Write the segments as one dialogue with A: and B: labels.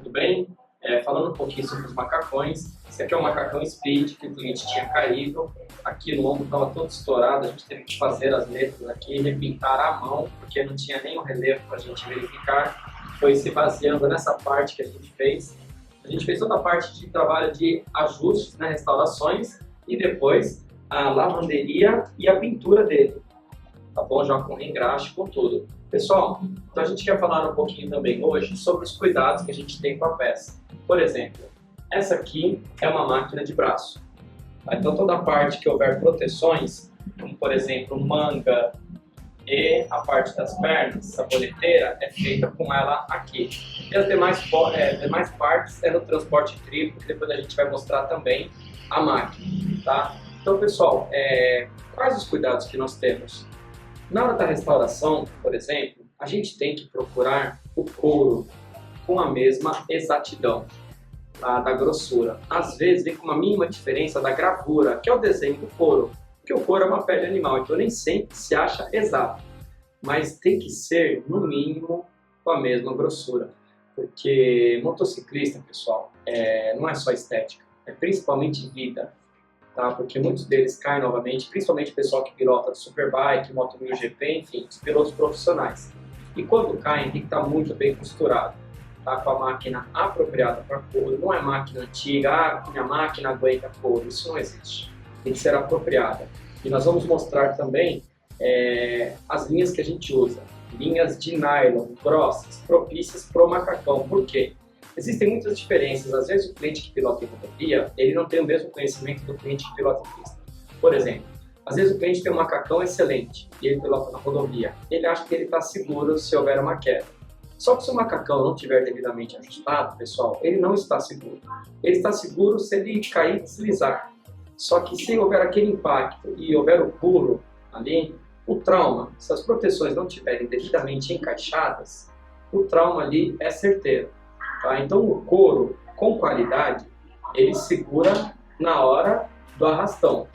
A: tudo bem? Falando um pouquinho sobre os macacões. Esse aqui é o macacão Speed que o cliente tinha caído. Aqui no ombro estava todo estourado, a gente teve que fazer as letras aqui, repintar à mão, porque não tinha nem o relevo para a gente verificar. Foi se baseando nessa parte que a gente fez. A gente fez toda a parte de trabalho de ajustes, né, restaurações, e depois a lavanderia e a pintura dele. Tá bom? Já com engraxe, com tudo. Pessoal, então a gente quer falar um pouquinho também hoje sobre os cuidados que a gente tem com a peça. Por exemplo, essa aqui é uma máquina de braço. Tá? Então toda a parte que houver proteções, como por exemplo manga e a parte das pernas, saboneteira, é feita com ela aqui. E as demais partes é no transporte triplo, que depois a gente vai mostrar também a máquina. Tá? Então pessoal, quais os cuidados que nós temos? Na hora da restauração, por exemplo, a gente tem que procurar o couro com a mesma exatidão, tá, da grossura. Às vezes vem com uma mínima diferença da gravura, que é o desenho do couro, porque o couro é uma pele animal, então nem sempre se acha exato. Mas tem que ser, no mínimo, com a mesma grossura. Porque motociclista, pessoal, não é só estética, é principalmente vida. Tá? Porque muitos deles caem novamente, principalmente o pessoal que pilota Superbike, Moto 1000 GP, enfim, os pilotos profissionais. E quando caem, tem que estar muito bem costurado, tá? Com a máquina apropriada para couro. Não é máquina antiga, minha máquina aguenta couro, isso não existe. Tem que ser apropriada. E nós vamos mostrar também as linhas que a gente usa. Linhas de nylon, grossas, propícias para o macacão. Por quê? Existem muitas diferenças. Às vezes o cliente que pilota em rodovia, ele não tem o mesmo conhecimento do cliente que pilota em pista. Por exemplo, às vezes o cliente tem um macacão excelente e ele pilota na rodovia. Ele acha que ele está seguro se houver uma queda. Só que se o macacão não estiver devidamente ajustado, pessoal, ele não está seguro. Ele está seguro se ele cair e deslizar. Só que se houver aquele impacto e houver o pulo ali, o trauma, se as proteções não estiverem devidamente encaixadas, o trauma ali é certeiro. Tá? Então o couro com qualidade, ele segura na hora do arrastão.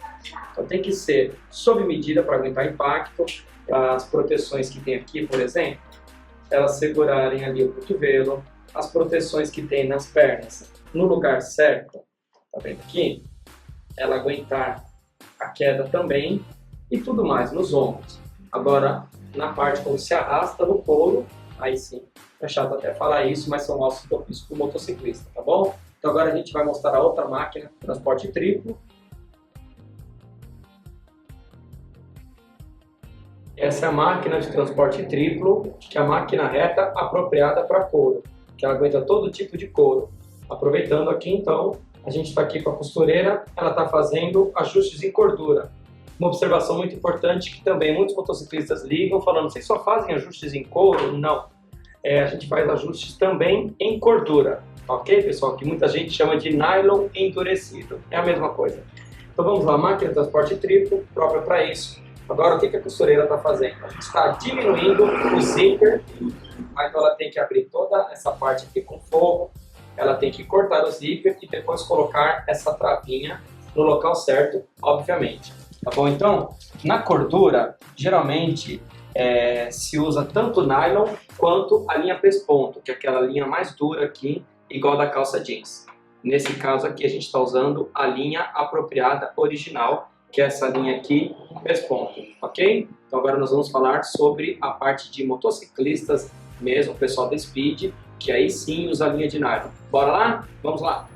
A: Então tem que ser sob medida para aguentar impacto. As proteções que tem aqui, por exemplo, elas segurarem ali o cotovelo, as proteções que tem nas pernas no lugar certo, tá vendo aqui? Ela aguentar a queda também e tudo mais nos ombros. Agora na parte quando se arrasta no couro, aí sim. É chato até falar isso, mas são ossos propícios para o motociclista, tá bom? Então agora a gente vai mostrar a outra máquina, transporte triplo. Essa é a máquina de transporte triplo, que é a máquina reta apropriada para couro, que ela aguenta todo tipo de couro. Aproveitando aqui então, a gente está aqui com a costureira, ela está fazendo ajustes em cordura. Uma observação muito importante que também muitos motociclistas ligam falando, vocês só fazem ajustes em couro? Não. A gente faz ajustes também em cordura, ok, pessoal? Que muita gente chama de nylon endurecido, é a mesma coisa. Então vamos lá, máquina de transporte triplo, própria para isso. Agora o que a costureira está fazendo? A gente está diminuindo o zíper, então ela tem que abrir toda essa parte aqui com forro, ela tem que cortar o zíper e depois colocar essa travinha no local certo, obviamente. Tá bom? Então, na cordura, geralmente se usa tanto nylon quanto a linha pesponto, que é aquela linha mais dura aqui, igual da calça jeans. Nesse caso aqui a gente está usando a linha apropriada original, que é essa linha aqui, pesponto, ok? Então agora nós vamos falar sobre a parte de motociclistas mesmo, o pessoal da Speed, que aí sim usa a linha de nylon. Bora lá? Vamos lá!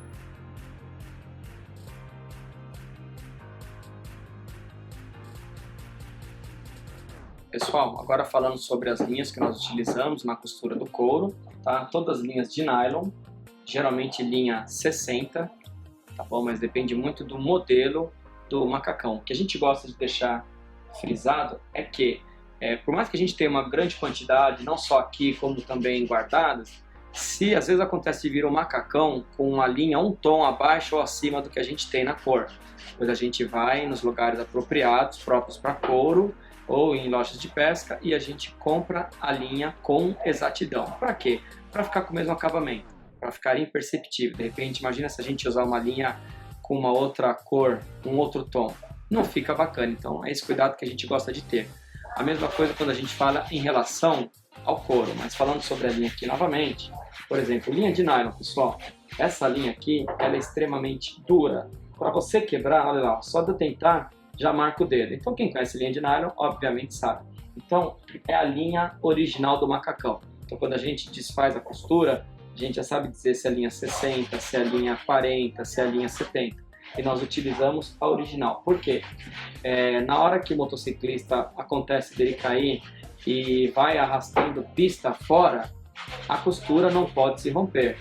A: Pessoal, agora falando sobre as linhas que nós utilizamos na costura do couro, tá? Todas as linhas de nylon, geralmente linha 60, tá bom? Mas depende muito do modelo do macacão. O que a gente gosta de deixar frisado é que, por mais que a gente tenha uma grande quantidade, não só aqui como também guardadas, se às vezes acontece de vir um macacão com uma linha um tom abaixo ou acima do que a gente tem na cor, pois a gente vai nos lugares apropriados, próprios para couro, ou em lojas de pesca, e a gente compra a linha com exatidão. Para quê? Para ficar com o mesmo acabamento, para ficar imperceptível. De repente, imagina se a gente usar uma linha com uma outra cor, um outro tom. Não fica bacana, então é esse cuidado que a gente gosta de ter. A mesma coisa quando a gente fala em relação ao couro, mas falando sobre a linha aqui novamente, Por exemplo, linha de nylon, pessoal. Essa linha aqui, ela é extremamente dura. Para você quebrar, olha lá, só de eu tentar, já marca o dedo. Então quem conhece linha de nylon, obviamente sabe. Então é a linha original do macacão. Então quando a gente desfaz a costura, a gente já sabe dizer se é a linha 60, se é a linha 40, se é a linha 70. E nós utilizamos a original. Por quê? Na hora que o motociclista acontece dele cair e vai arrastando pista fora, a costura não pode se romper.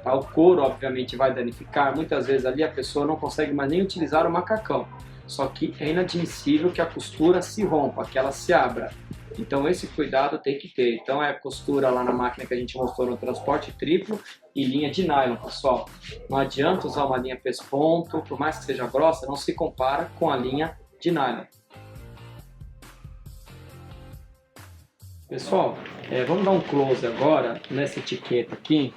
A: Tá? O couro, obviamente, vai danificar. Muitas vezes ali a pessoa não consegue mais nem utilizar o macacão. Só que é inadmissível que a costura se rompa, que ela se abra. Então esse cuidado tem que ter. Então é a costura lá na máquina que a gente mostrou no transporte triplo e linha de nylon, pessoal. Não adianta usar uma linha pesponto, por mais que seja grossa, não se compara com a linha de nylon. Pessoal, vamos dar um close agora nessa etiqueta aqui,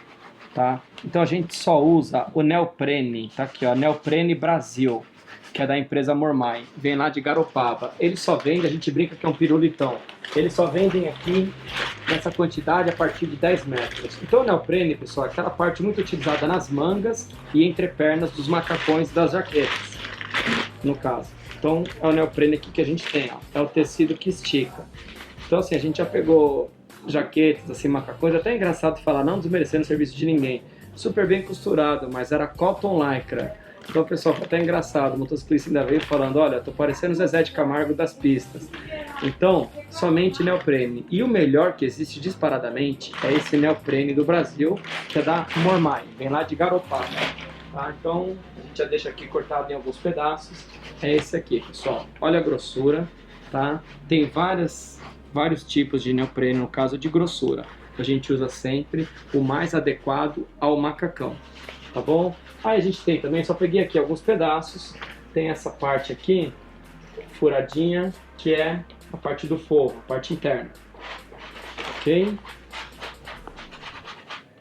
A: tá? Então a gente só usa o neoprene, tá aqui ó, neoprene Brasil, que é da empresa Mormai, vem lá de Garopaba. Eles só vendem, a gente brinca que é um pirulitão, eles só vendem aqui nessa quantidade a partir de 10 metros. Então o neoprene, pessoal, é aquela parte muito utilizada nas mangas e entrepernas dos macacões das jaquetas, no caso. Então é o neoprene aqui que a gente tem, ó, é o tecido que estica. Então assim, a gente já pegou jaquetas, assim, macacões, até é engraçado falar, não desmerecendo o serviço de ninguém, super bem costurado, mas era cotton lycra. Então, pessoal, foi até engraçado, o motociclista ainda veio falando, olha, tô parecendo o Zezé de Camargo das pistas. Então, somente neoprene. E o melhor que existe disparadamente é esse neoprene do Brasil, que é da Mormai, vem lá de Garopaba. Tá? Então, a gente já deixa aqui cortado em alguns pedaços. É esse aqui, pessoal. Olha a grossura, tá? Tem vários tipos de neoprene, no caso de grossura. A gente usa sempre o mais adequado ao macacão, tá bom? Aí a gente tem também, só peguei aqui alguns pedaços, tem essa parte aqui, furadinha, que é a parte do forro, a parte interna, ok?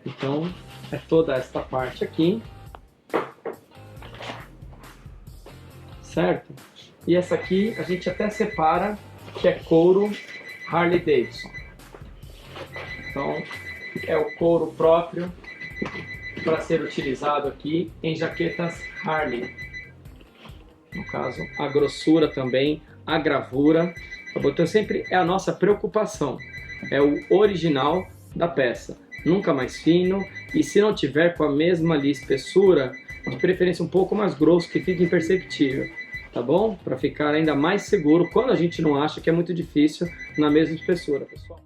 A: Então, é toda esta parte aqui, certo? E essa aqui a gente até separa, que é couro Harley Davidson. Então, é o couro próprio para ser utilizado aqui em jaquetas Harley. No caso, a grossura também, a gravura. Então, sempre é a nossa preocupação. É o original da peça. Nunca mais fino. E se não tiver com a mesma ali espessura, de preferência um pouco mais grosso, que fique imperceptível. Tá bom? Para ficar ainda mais seguro quando a gente não acha que é muito difícil na mesma espessura, pessoal.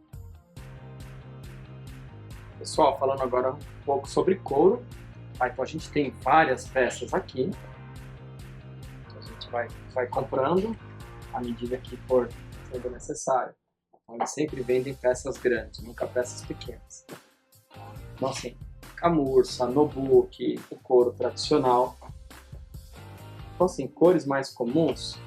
A: Pessoal, falando agora um pouco sobre couro. Então a gente tem várias peças aqui. A gente vai comprando à medida que for sendo necessário. Então, eles sempre vendem peças grandes, nunca peças pequenas. Então assim, camurça, nobuque, o couro tradicional. Então assim, cores mais comuns,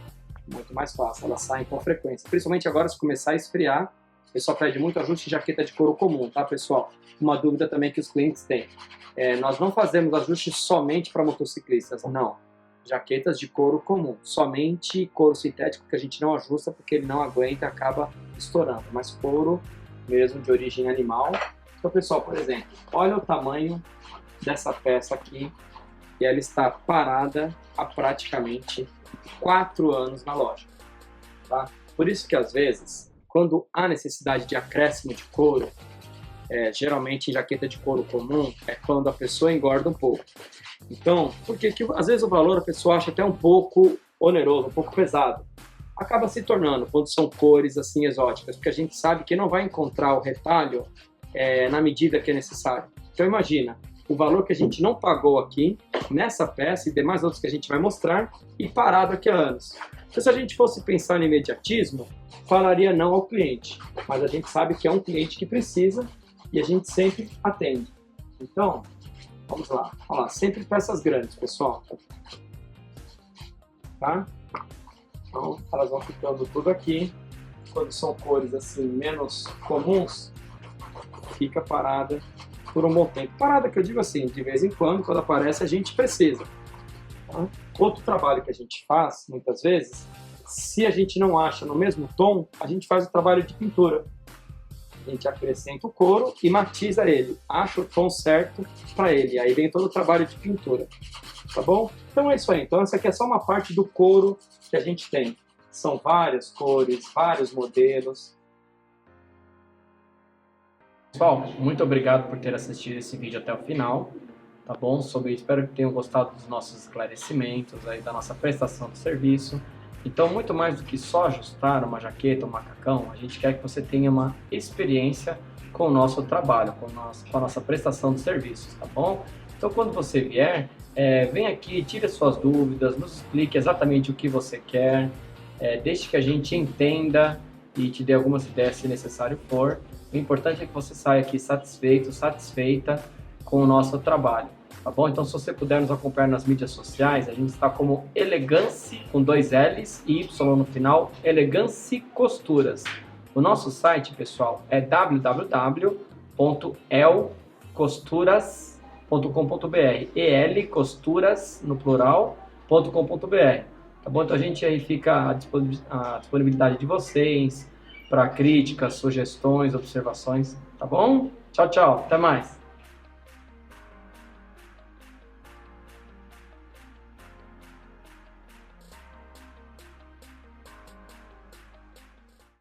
A: muito mais fácil, elas saem com frequência. Principalmente agora, se começar a esfriar, o pessoal pede muito ajuste de jaqueta de couro comum, tá, pessoal? Uma dúvida também que os clientes têm. Nós não fazemos ajustes somente para motociclistas, não. Jaquetas de couro comum, somente couro sintético que a gente não ajusta porque ele não aguenta e acaba estourando. Mas couro mesmo de origem animal. Então, pessoal, por exemplo, olha o tamanho dessa peça aqui e ela está parada há praticamente 4 anos na loja. Tá? Por isso que às vezes, quando há necessidade de acréscimo de couro, geralmente em jaqueta de couro comum, é quando a pessoa engorda um pouco. Então, porque às vezes o valor a pessoa acha até um pouco oneroso, um pouco pesado. Acaba se tornando quando são cores assim exóticas, porque a gente sabe que não vai encontrar o retalho na medida que é necessário. Então imagina, o valor que a gente não pagou aqui, nessa peça e demais outros que a gente vai mostrar, e parado aqui há anos. Então, se a gente fosse pensar no imediatismo, falaria não ao cliente. Mas a gente sabe que é um cliente que precisa e a gente sempre atende. Então, vamos lá. Olha lá, sempre peças grandes, pessoal. Tá? Então, elas vão ficando tudo aqui. Quando são cores assim menos comuns, fica parada por um bom tempo. Parada que eu digo assim, de vez em quando aparece, a gente precisa. Tá? Outro trabalho que a gente faz, muitas vezes, se a gente não acha no mesmo tom, a gente faz o trabalho de pintura. a gente acrescenta o couro e matiza ele, acha o tom certo para ele, aí vem todo o trabalho de pintura, tá bom? Então é isso aí, então essa aqui é só uma parte do couro que a gente tem, são várias cores, vários modelos. Pessoal, muito obrigado por ter assistido esse vídeo até o final, tá bom? Espero que tenham gostado dos nossos esclarecimentos, aí, da nossa prestação de serviço. Então, muito mais do que só ajustar uma jaqueta, um macacão, a gente quer que você tenha uma experiência com o nosso trabalho, com a nossa prestação de serviços, tá bom? Então, quando você vier, vem aqui, tire as suas dúvidas, nos explique exatamente o que você quer, deixe que a gente entenda e te dê algumas ideias se necessário for. O importante é que você saia aqui satisfeito, satisfeita com o nosso trabalho, tá bom? Então, se você puder nos acompanhar nas mídias sociais, a gente está como Elegance, com 2 L's e Y no final, Elegance Costuras. O nosso site, pessoal, é www.elcosturas.com.br, elcosturas, no plural.com.br, tá bom? Então, a gente aí fica à disponibilidade de vocês para críticas, sugestões, observações, tá bom? Tchau, tchau, até mais!